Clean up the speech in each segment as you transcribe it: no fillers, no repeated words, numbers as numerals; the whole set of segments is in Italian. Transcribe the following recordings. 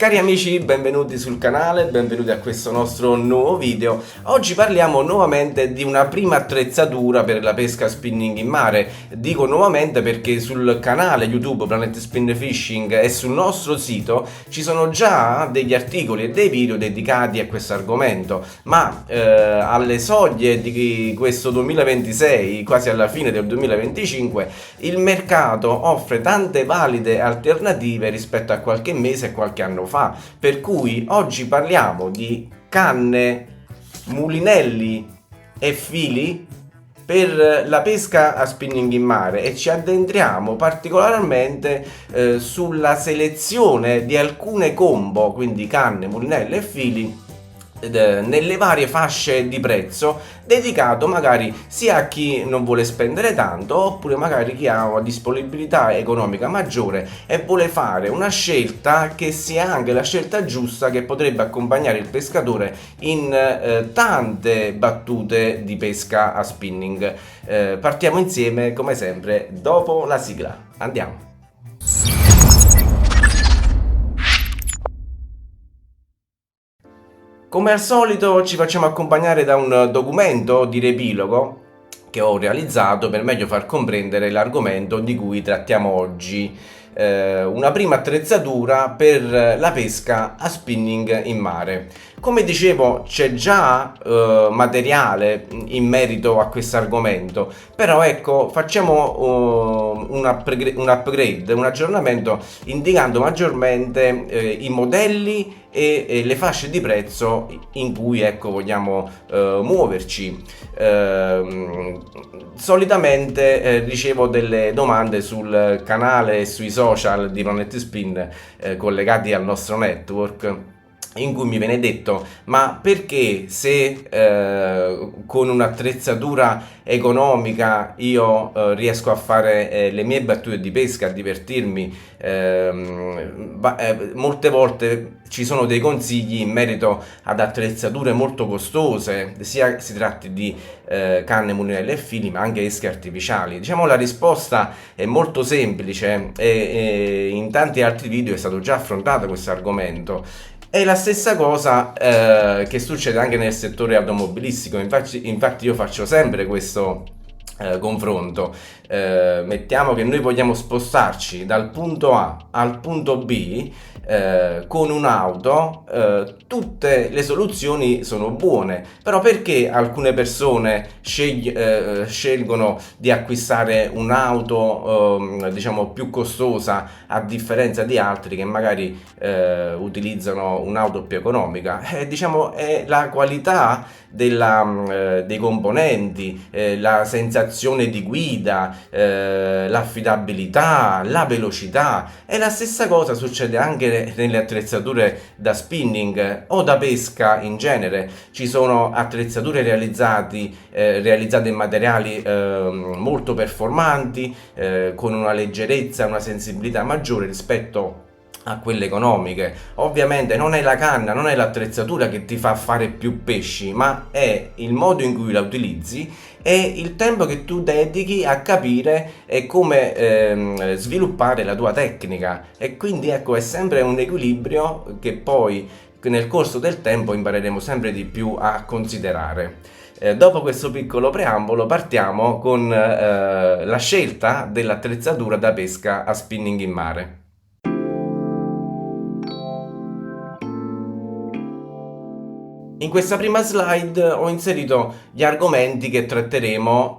Cari amici, benvenuti sul canale, benvenuti a questo nostro nuovo video. Oggi parliamo nuovamente di una prima attrezzatura per la pesca spinning in mare. Dico nuovamente perché sul canale YouTube Planet Spin Fishing e sul nostro sito ci sono già degli articoli e dei video dedicati a questo argomento, ma alle soglie di questo 2026, quasi alla fine del 2025, il mercato offre tante valide alternative rispetto a qualche mese e qualche anno fa. Per cui oggi parliamo di canne, mulinelli e fili per la pesca a spinning in mare e ci addentriamo particolarmente sulla selezione di alcune combo, quindi canne, mulinelli e fili nelle varie fasce di prezzo, dedicato magari sia a chi non vuole spendere tanto oppure magari chi ha una disponibilità economica maggiore e vuole fare una scelta che sia anche la scelta giusta, che potrebbe accompagnare il pescatore in tante battute di pesca a spinning. Partiamo insieme come sempre dopo la sigla. Andiamo. Come al solito ci facciamo accompagnare da un documento di riepilogo che ho realizzato per meglio far comprendere l'argomento di cui trattiamo oggi. Una prima attrezzatura per la pesca a spinning in mare. Come dicevo, c'è già materiale in merito a questo argomento, però ecco, facciamo un upgrade, un aggiornamento indicando maggiormente i modelli e le fasce di prezzo in cui ecco vogliamo muoverci. Solitamente ricevo delle domande sul canale e sui social di Planet Spin collegati al nostro network, in cui mi viene detto: ma perché se con un'attrezzatura economica io riesco a fare le mie battute di pesca, a divertirmi, molte volte ci sono dei consigli in merito ad attrezzature molto costose, sia si tratti di canne, mulinelli e fili, ma anche esche artificiali. Diciamo, la risposta è molto semplice e in tanti altri video è stato già affrontato questo argomento. È la stessa cosa che succede anche nel settore automobilistico. Infatti io faccio sempre questo confronto. Mettiamo che noi vogliamo spostarci dal punto A al punto B con un'auto, tutte le soluzioni sono buone, però perché alcune persone scelgono di acquistare un'auto diciamo più costosa a differenza di altri che magari utilizzano un'auto più economica? Diciamo è la qualità dei componenti, la sensazione di guida, l'affidabilità, la velocità. E la stessa cosa succede anche nelle attrezzature da spinning o da pesca in genere. Ci sono attrezzature realizzate in materiali molto performanti, con una leggerezza, una sensibilità maggiore rispetto a quelle economiche. Ovviamente non è la canna, non è l'attrezzatura che ti fa fare più pesci, ma è il modo in cui la utilizzi e il tempo che tu dedichi a capire come sviluppare la tua tecnica. E quindi ecco, è sempre un equilibrio che poi nel corso del tempo impareremo sempre di più a considerare. Dopo questo piccolo preambolo partiamo con la scelta dell'attrezzatura da pesca a spinning in mare. In questa prima slide ho inserito gli argomenti che tratteremo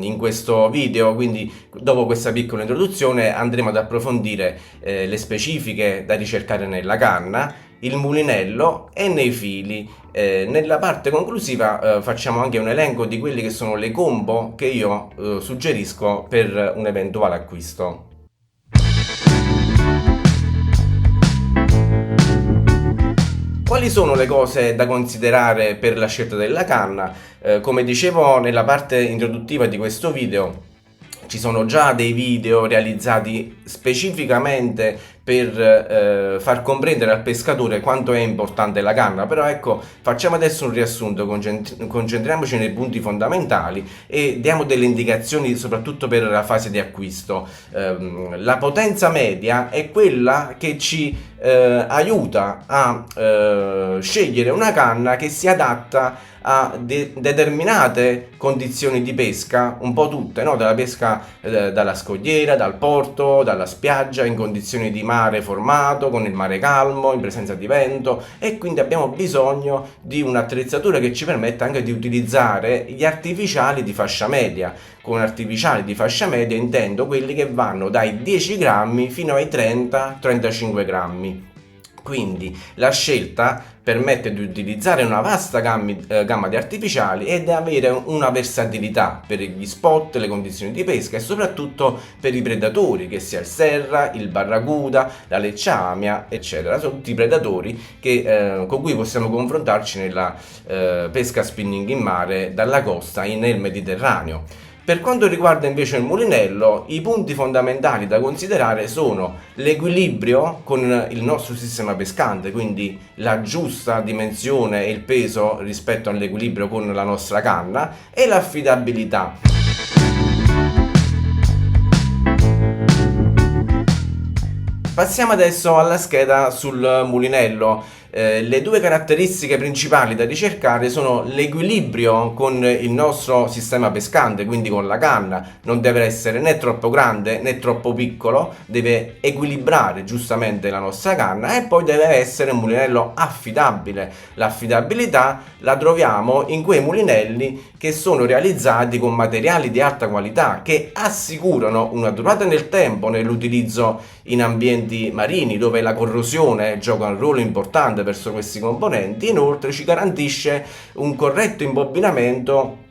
in questo video, quindi dopo questa piccola introduzione andremo ad approfondire le specifiche da ricercare nella canna, il mulinello e nei fili. Nella parte conclusiva facciamo anche un elenco di quelle che sono le combo che io suggerisco per un eventuale acquisto. Quali sono le cose da considerare per la scelta della canna? Come dicevo nella parte introduttiva di questo video, ci sono già dei video realizzati specificamente per far comprendere al pescatore quanto è importante la canna, però ecco, facciamo adesso un riassunto, concentriamoci nei punti fondamentali e diamo delle indicazioni soprattutto per la fase di acquisto. La potenza media è quella che ci aiuta a scegliere una canna che si adatta a determinate condizioni di pesca, un po' tutte, no? Dalla pesca dalla scogliera, dal porto, dalla spiaggia, in condizioni di mare formato, con il mare calmo, in presenza di vento, e quindi abbiamo bisogno di un'attrezzatura che ci permetta anche di utilizzare gli artificiali di fascia media. Con artificiali di fascia media intendo quelli che vanno dai 10 grammi fino ai 30-35 grammi. Quindi la scelta permette di utilizzare una vasta gamma di artificiali ed avere una versatilità per gli spot, le condizioni di pesca e soprattutto per i predatori, che sia il serra, il barracuda, la lecciamia, eccetera. Sono tutti predatori con cui possiamo confrontarci nella pesca spinning in mare dalla costa nel Mediterraneo. Per quanto riguarda invece il mulinello, i punti fondamentali da considerare sono l'equilibrio con il nostro sistema pescante, quindi la giusta dimensione e il peso rispetto all'equilibrio con la nostra canna, e l'affidabilità. Passiamo adesso alla scheda sul mulinello. Le due caratteristiche principali da ricercare sono l'equilibrio con il nostro sistema pescante, quindi con la canna. Non deve essere né troppo grande né troppo piccolo, deve equilibrare giustamente la nostra canna, e poi deve essere un mulinello affidabile. L'affidabilità la troviamo in quei mulinelli che sono realizzati con materiali di alta qualità, che assicurano una durata nel tempo nell'utilizzo in ambienti marini, dove la corrosione gioca un ruolo importante verso questi componenti. Inoltre ci garantisce un corretto imbobinamento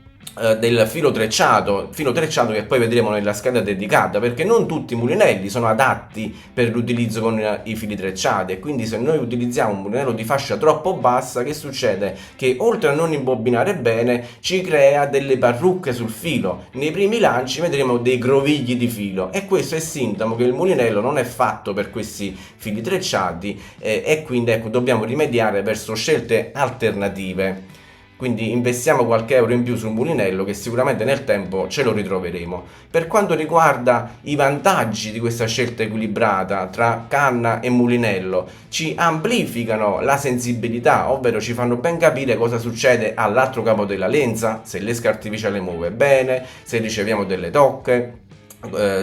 del filo trecciato che poi vedremo nella scheda dedicata, perché non tutti i mulinelli sono adatti per l'utilizzo con i fili trecciati, e quindi se noi utilizziamo un mulinello di fascia troppo bassa, che succede? Che oltre a non imbobinare bene ci crea delle parrucche sul filo. Nei primi lanci vedremo dei grovigli di filo, e questo è sintomo che il mulinello non è fatto per questi fili trecciati, e quindi ecco, dobbiamo rimediare verso scelte alternative. Quindi investiamo qualche euro in più sul mulinello, che sicuramente nel tempo ce lo ritroveremo. Per quanto riguarda i vantaggi di questa scelta equilibrata tra canna e mulinello, ci amplificano la sensibilità, ovvero ci fanno ben capire cosa succede all'altro capo della lenza, se l'esca artificiale muove bene, se riceviamo delle tocche,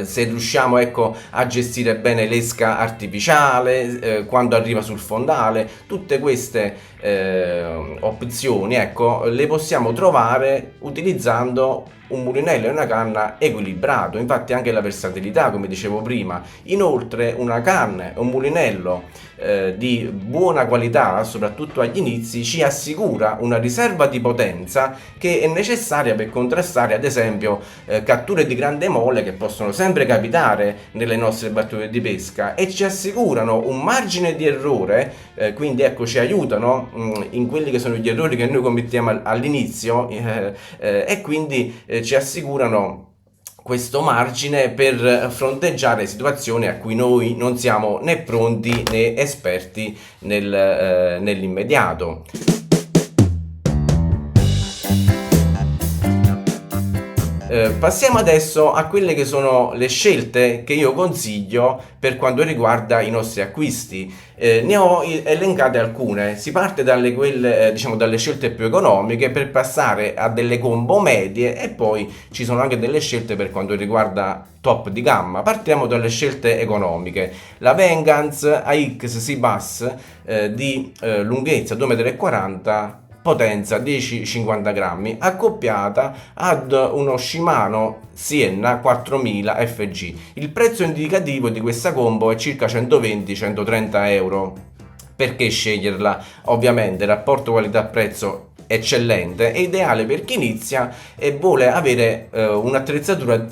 se riusciamo, ecco, a gestire bene l'esca artificiale, quando arriva sul fondale. Tutte queste opzioni, ecco, le possiamo trovare utilizzando un mulinello e una canna equilibrato. Infatti anche la versatilità, come dicevo prima. Inoltre una canna e un mulinello di buona qualità, soprattutto agli inizi, ci assicura una riserva di potenza che è necessaria per contrastare ad esempio catture di grande mole, che possono sempre capitare nelle nostre battute di pesca, e ci assicurano un margine di errore, quindi ecco, ci aiutano in quelli che sono gli errori che noi commettiamo all'inizio, e quindi ci assicurano questo margine per fronteggiare situazioni a cui noi non siamo né pronti né esperti nell'immediato. Passiamo adesso a quelle che sono le scelte che io consiglio per quanto riguarda i nostri acquisti. Ne ho elencate alcune. Si parte dalle scelte più economiche per passare a delle combo medie, e poi ci sono anche delle scelte per quanto riguarda top di gamma. Partiamo dalle scelte economiche. La Vengeance AX Sea Bass di lunghezza 2,40 m, potenza 10-50 grammi, accoppiata ad uno Shimano Sienna 4000 FG. Il prezzo indicativo di questa combo è circa 120-130 euro. Perché sceglierla? Ovviamente il rapporto qualità-prezzo eccellente, è ideale per chi inizia e vuole avere un'attrezzatura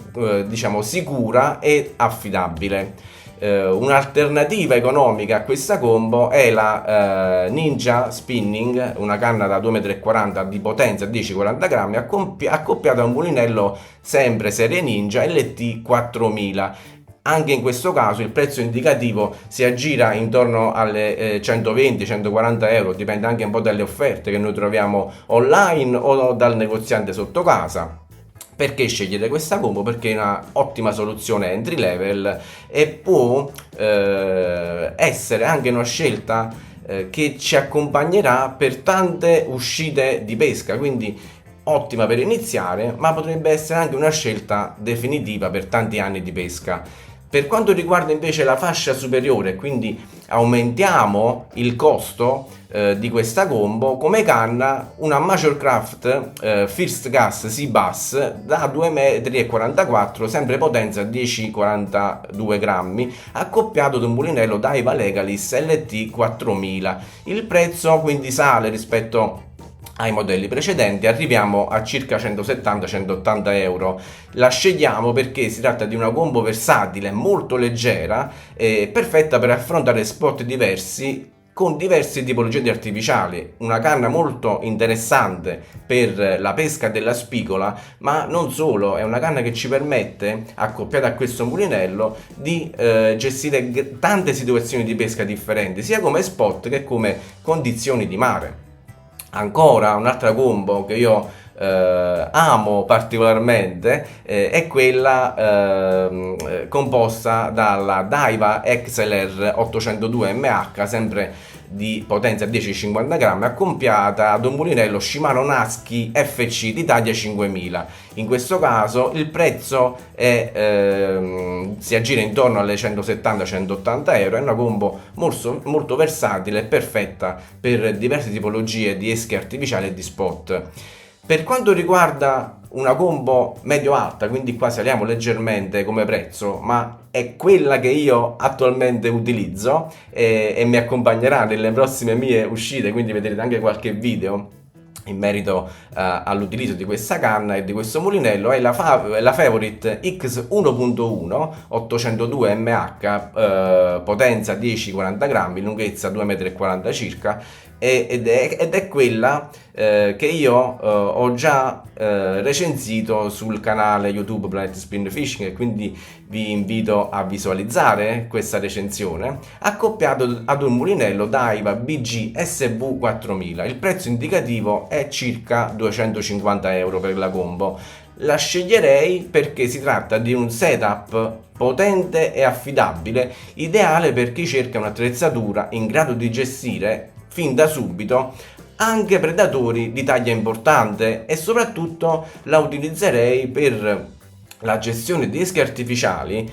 sicura e affidabile. Un'alternativa economica a questa combo è la Ninja Spinning, una canna da 2,40 m di potenza 10-40 grammi, accoppiata a un mulinello sempre serie Ninja LT 4000. Anche in questo caso il prezzo indicativo si aggira intorno alle 120-140 euro, dipende anche un po' dalle offerte che noi troviamo online o dal negoziante sotto casa. Perché scegliere questa combo? Perché è una ottima soluzione entry level e può essere anche una scelta che ci accompagnerà per tante uscite di pesca, quindi ottima per iniziare, ma potrebbe essere anche una scelta definitiva per tanti anni di pesca. Per quanto riguarda invece la fascia superiore, quindi aumentiamo il costo di questa combo, come canna una Majorcraft First Gas Sea Bass da 2,44 m, sempre potenza 10,42 grammi, accoppiato ad un mulinello Daiwa Legalis LT 4000. Il prezzo quindi sale rispetto ai modelli precedenti, arriviamo a circa 170-180 euro. La scegliamo perché si tratta di una combo versatile, molto leggera e perfetta per affrontare spot diversi con diverse tipologie di artificiali. Una canna molto interessante per la pesca della spigola, ma non solo, è una canna che ci permette, accoppiata a questo mulinello, di gestire tante situazioni di pesca differenti, sia come spot che come condizioni di mare. Ancora un'altra combo che io amo particolarmente è quella composta dalla Daiwa XLR 802 mH, sempre di potenza 10,50 grammi, accoppiata ad un mulinello Shimano Naski FC di taglia 5000. In questo caso il prezzo si aggira intorno alle 170-180 euro. È una combo molto, molto versatile e perfetta per diverse tipologie di esche artificiali e di spot. Per quanto riguarda una combo medio-alta, quindi qua saliamo leggermente come prezzo, ma è quella che io attualmente utilizzo e mi accompagnerà nelle prossime mie uscite, quindi vedrete anche qualche video in merito all'utilizzo di questa canna e di questo mulinello. È la Favorite X1.1 802 mH, potenza 10,40 grammi, lunghezza 2,40 m circa, ed è quella che io ho già recensito sul canale YouTube Planet Spin Fishing, e quindi vi invito a visualizzare questa recensione, accoppiato ad un mulinello Daiwa BG SV 4000. Il prezzo indicativo è circa 250 euro per la combo. La sceglierei perché si tratta di un setup potente e affidabile, ideale per chi cerca un'attrezzatura in grado di gestire fin da subito anche predatori di taglia importante, e soprattutto la utilizzerei per la gestione di esche artificiali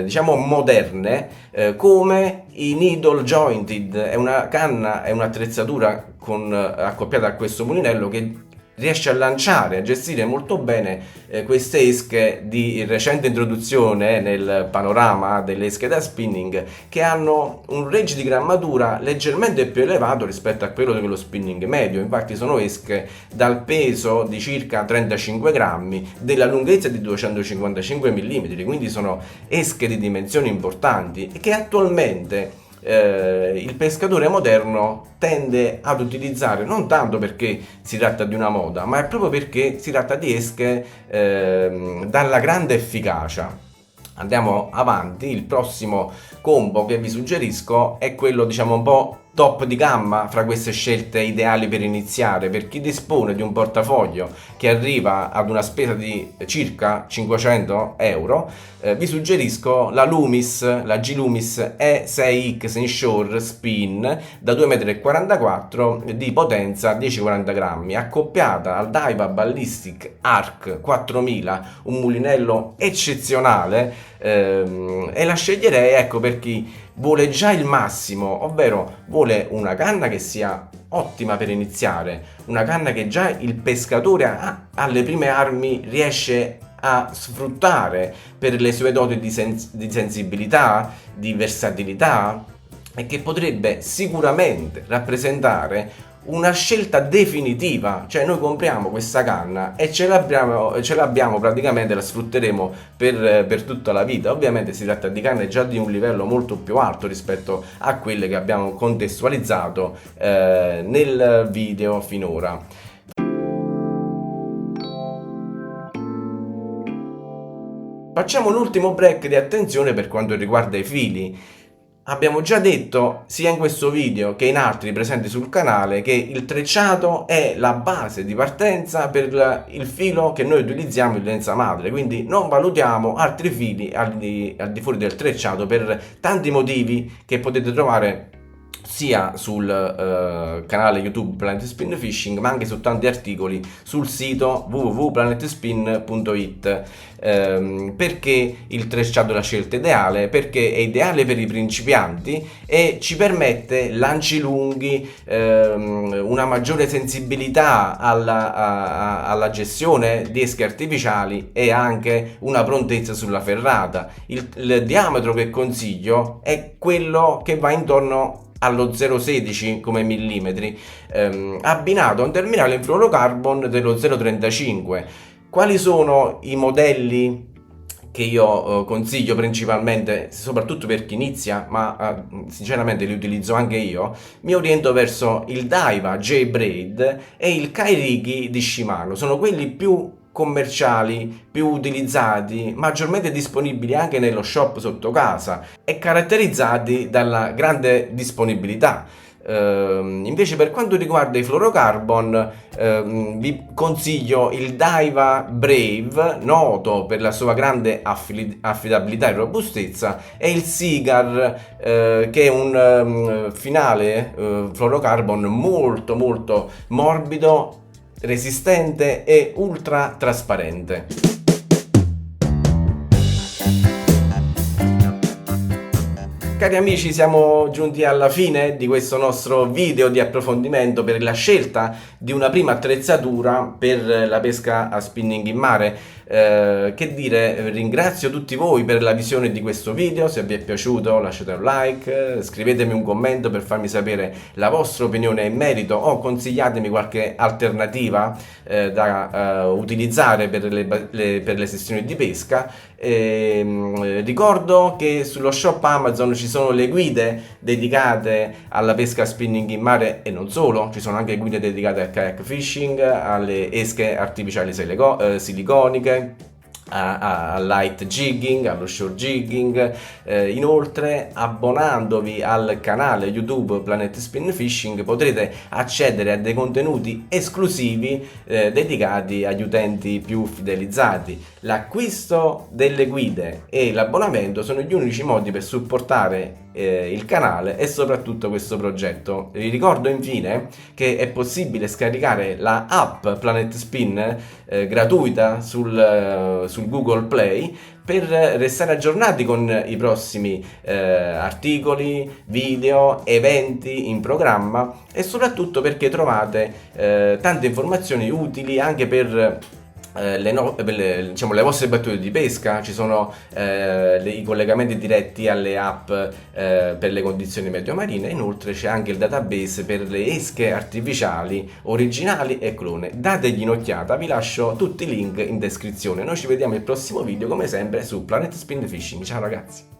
diciamo moderne, come i needle jointed. È una canna, è un'attrezzatura accoppiata a questo mulinello che riesce a lanciare, a gestire molto bene queste esche di recente introduzione nel panorama delle esche da spinning, che hanno un range di grammatura leggermente più elevato rispetto a quello dello spinning medio. Infatti sono esche dal peso di circa 35 grammi, della lunghezza di 255 mm, quindi sono esche di dimensioni importanti e che attualmente il pescatore moderno tende ad utilizzare, non tanto perché si tratta di una moda, ma è proprio perché si tratta di esche dalla grande efficacia. Andiamo avanti. Il prossimo combo che vi suggerisco è quello, diciamo, un po' top di gamma fra queste scelte ideali per iniziare. Per chi dispone di un portafoglio che arriva ad una spesa di circa 500 euro, vi suggerisco la G Loomis E6X Inshore Spin da 2,44 m di potenza 10,40 grammi, accoppiata al Daiwa Ballistic Arc 4000, un mulinello eccezionale, e la sceglierei, ecco, per chi vuole già il massimo, ovvero vuole una canna che sia ottima per iniziare, una canna che già il pescatore alle prime armi riesce a sfruttare per le sue doti di sensibilità, di versatilità, e che potrebbe sicuramente rappresentare una scelta definitiva. Cioè noi compriamo questa canna e ce l'abbiamo praticamente, la sfrutteremo per tutta la vita. Ovviamente si tratta di canne già di un livello molto più alto rispetto a quelle che abbiamo contestualizzato nel video finora. Facciamo un ultimo break di attenzione per quanto riguarda i fili. Abbiamo già detto sia in questo video che in altri presenti sul canale che il trecciato è la base di partenza per il filo che noi utilizziamo in lenza madre, quindi non valutiamo altri fili al di fuori del trecciato per tanti motivi che potete trovare sia sul canale YouTube Planet Spin Fishing, ma anche su tanti articoli sul sito www.planetspin.it. Perché il trecciato è la scelta ideale? Perché è ideale per i principianti e ci permette lanci lunghi, una maggiore sensibilità alla gestione di esche artificiali e anche una prontezza sulla ferrata. Il diametro che consiglio è quello che va intorno allo 0,16 come millimetri, abbinato a un terminale in fluorocarbon dello 0,35. Quali sono i modelli che io consiglio principalmente, soprattutto per chi inizia, ma sinceramente li utilizzo anche io? Mi oriento verso il Daiwa J-Braid e il Kairiki di Shimano. Sono quelli più commerciali, più utilizzati, maggiormente disponibili anche nello shop sotto casa e caratterizzati dalla grande disponibilità. Invece per quanto riguarda i fluorocarbon, vi consiglio il Daiwa Brave, noto per la sua grande affidabilità e robustezza, e il Seaguar, che è un finale fluorocarbon molto molto morbido, resistente e ultra trasparente. Cari amici, siamo giunti alla fine di questo nostro video di approfondimento per la scelta di una prima attrezzatura per la pesca a spinning in mare. Che dire, ringrazio tutti voi per la visione di questo video. Se vi è piaciuto lasciate un like, scrivetemi un commento per farmi sapere la vostra opinione in merito o consigliatemi qualche alternativa da utilizzare per le sessioni di pesca. Ricordo che sullo shop Amazon ci sono le guide dedicate alla pesca spinning in mare e non solo, ci sono anche guide dedicate al kayak fishing, alle esche artificiali siliconiche, al light jigging, allo shore jigging. Inoltre, abbonandovi al canale YouTube Planet Spin Fishing potrete accedere a dei contenuti esclusivi dedicati agli utenti più fidelizzati. L'acquisto delle guide e l'abbonamento sono gli unici modi per supportare il canale e soprattutto questo progetto. Vi ricordo infine che è possibile scaricare la app Planet Spin gratuita sul Google Play per restare aggiornati con i prossimi articoli, video, eventi in programma e soprattutto perché trovate tante informazioni utili anche per le vostre battute di pesca. Ci sono i collegamenti diretti alle app per le condizioni meteo marine. Inoltre c'è anche il database per le esche artificiali originali e clone. Dategli un'occhiata, vi lascio tutti i link in descrizione. Noi ci vediamo al prossimo video come sempre su Planet Spin Fishing. Ciao ragazzi!